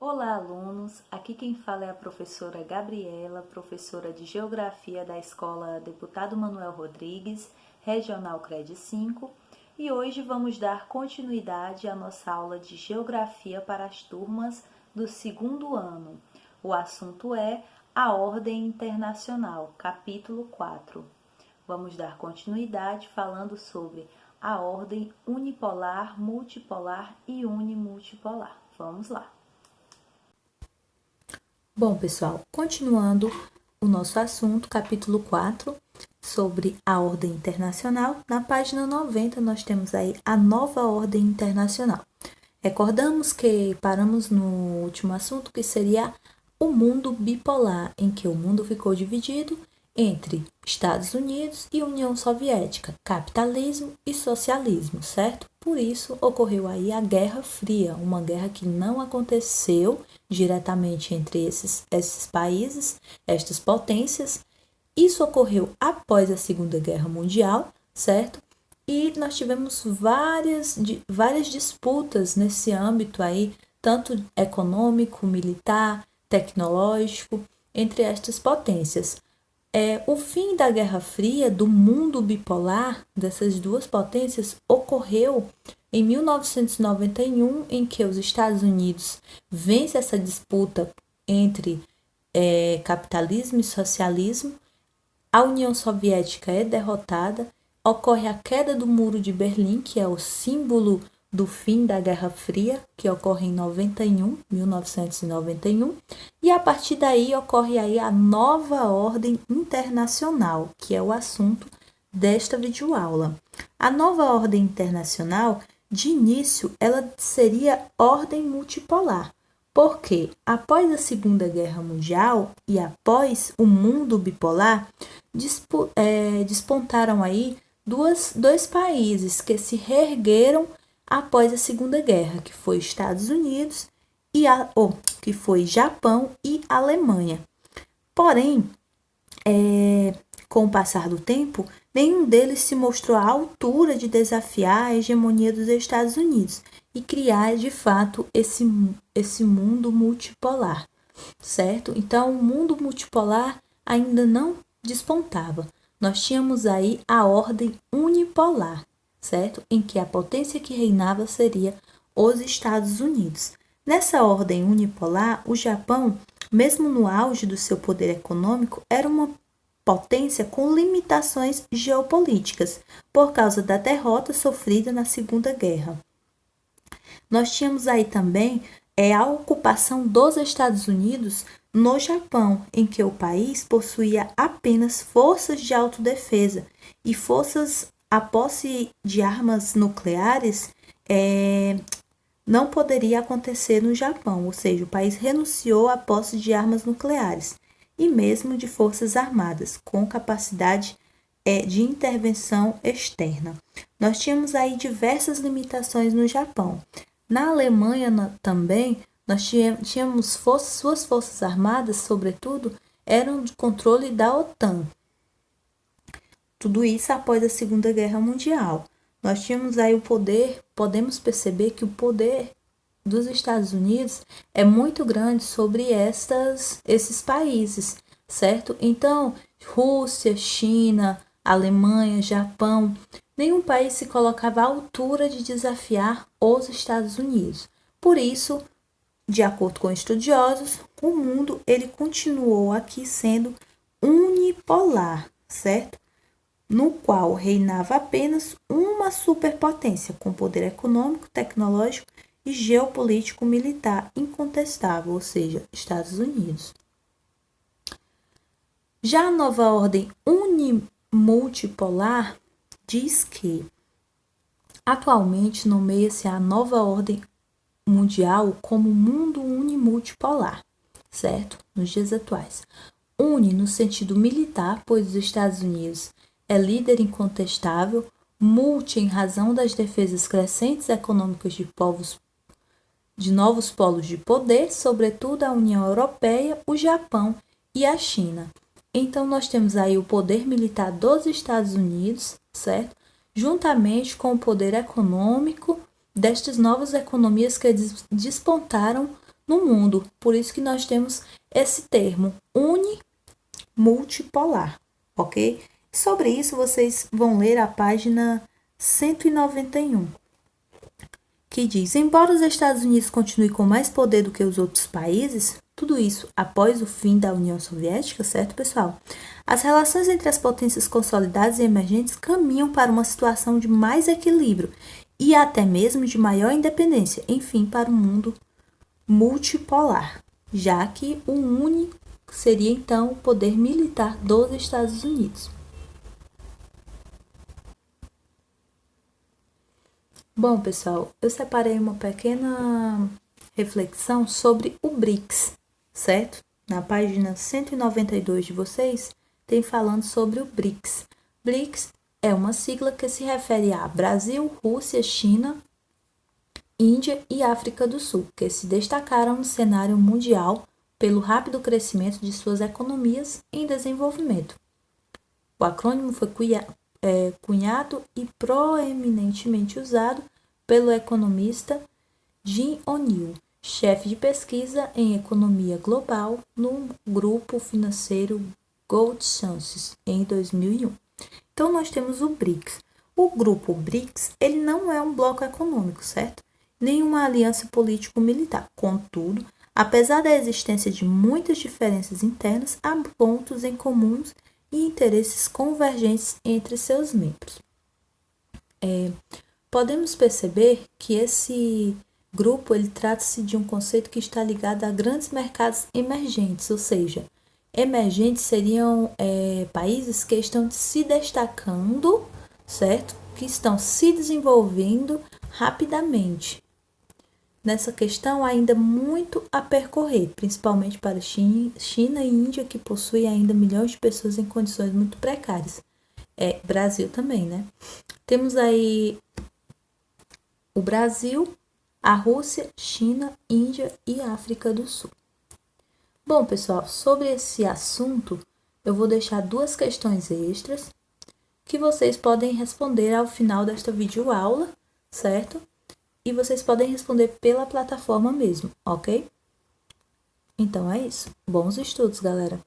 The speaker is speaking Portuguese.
Olá, alunos! Aqui quem fala é a professora Gabriela, professora de Geografia da Escola Deputado Manuel Rodrigues, Regional CRED 5, e hoje vamos dar continuidade à nossa aula de Geografia para as turmas do segundo ano. O assunto é a Ordem Internacional, capítulo 4. Vamos dar continuidade falando sobre a ordem unipolar, multipolar e unimultipolar. Vamos lá! Bom, pessoal, continuando o nosso assunto, capítulo 4, sobre a ordem internacional, na página 90 nós temos aí a nova ordem internacional. Recordamos que paramos no último assunto, que seria o mundo bipolar, em que o mundo ficou dividido entre Estados Unidos e União Soviética, capitalismo e socialismo, certo? Por isso ocorreu aí a Guerra Fria, uma guerra que não aconteceu diretamente entre esses países, estas potências. Isso ocorreu após a Segunda Guerra Mundial, certo? E nós tivemos várias disputas nesse âmbito aí, tanto econômico, militar, tecnológico, entre estas potências. O fim da Guerra Fria, do mundo bipolar, dessas duas potências, ocorreu em 1991, em que os Estados Unidos vencem essa disputa entre capitalismo e socialismo, a União Soviética é derrotada, ocorre a queda do Muro de Berlim, que é o símbolo do fim da Guerra Fria, que ocorre em 1991, e a partir daí ocorre aí a nova ordem internacional, que é o assunto desta videoaula. A nova ordem internacional, de início, ela seria ordem multipolar, porque após a Segunda Guerra Mundial e após o mundo bipolar, despontaram aí dois países que se reergueram após a Segunda Guerra, que foi Estados Unidos que foi Japão e Alemanha. Porém, com o passar do tempo, nenhum deles se mostrou à altura de desafiar a hegemonia dos Estados Unidos e criar, de fato, esse mundo multipolar, certo? Então, o mundo multipolar ainda não despontava. Nós tínhamos aí a ordem unipolar, certo? Em que a potência que reinava seria os Estados Unidos. Nessa ordem unipolar, o Japão, mesmo no auge do seu poder econômico, era uma potência com limitações geopolíticas, por causa da derrota sofrida na Segunda Guerra. Nós tínhamos aí também a ocupação dos Estados Unidos no Japão, em que o país possuía apenas forças de autodefesa e a posse de armas nucleares não poderia acontecer no Japão, ou seja, o país renunciou à posse de armas nucleares e mesmo de forças armadas, com capacidade de intervenção externa. Nós tínhamos aí diversas limitações no Japão. Na Alemanha também, nós tínhamos suas forças armadas, sobretudo, eram de controle da OTAN. Tudo isso após a Segunda Guerra Mundial. Nós tínhamos aí o poder, podemos perceber que o poder dos Estados Unidos é muito grande sobre esses países, certo? Então, Rússia, China, Alemanha, Japão, nenhum país se colocava à altura de desafiar os Estados Unidos. Por isso, de acordo com estudiosos, o mundo ele continuou aqui sendo unipolar, certo? No qual reinava apenas uma superpotência com poder econômico, tecnológico e geopolítico militar incontestável, ou seja, Estados Unidos. Já a nova ordem unimultipolar diz que atualmente nomeia-se a nova ordem mundial como mundo unimultipolar, certo? Nos dias atuais. Uni no sentido militar, pois os Estados Unidos é líder incontestável, multi em razão das defesas crescentes econômicas de novos polos de poder, sobretudo a União Europeia, o Japão e a China. Então, nós temos aí o poder militar dos Estados Unidos, certo? Juntamente com o poder econômico destas novas economias que despontaram no mundo. Por isso que nós temos esse termo, unimultipolar, ok? Sobre isso, vocês vão ler a página 191, que diz: embora os Estados Unidos continuem com mais poder do que os outros países, tudo isso após o fim da União Soviética, certo, pessoal? As relações entre as potências consolidadas e emergentes caminham para uma situação de mais equilíbrio e até mesmo de maior independência, enfim, para um mundo multipolar, já que o único seria então o poder militar dos Estados Unidos. Bom, pessoal, eu separei uma pequena reflexão sobre o BRICS, certo? Na página 192 de vocês, tem falando sobre o BRICS. BRICS é uma sigla que se refere a Brasil, Rússia, China, Índia e África do Sul, que se destacaram no cenário mundial pelo rápido crescimento de suas economias em desenvolvimento. O acrônimo foi cunhado e proeminentemente usado pelo economista Jim O'Neill, chefe de pesquisa em economia global no grupo financeiro Goldman Sachs, em 2001. Então, nós temos o BRICS. O grupo BRICS, ele não é um bloco econômico, certo? Nem uma aliança político-militar. Contudo, apesar da existência de muitas diferenças internas, há pontos em comuns e interesses convergentes entre seus membros. Podemos perceber que esse grupo ele trata-se de um conceito que está ligado a grandes mercados emergentes, ou seja, emergentes seriam países que estão se destacando, certo? Que estão se desenvolvendo rapidamente. Nessa questão, ainda muito a percorrer, principalmente para China e Índia, que possuem ainda milhões de pessoas em condições muito precárias. Brasil também, né? Temos aí o Brasil, a Rússia, China, Índia e África do Sul. Bom, pessoal, sobre esse assunto, eu vou deixar 2 questões extras que vocês podem responder ao final desta videoaula, certo? E vocês podem responder pela plataforma mesmo, ok? Então é isso. Bons estudos, galera!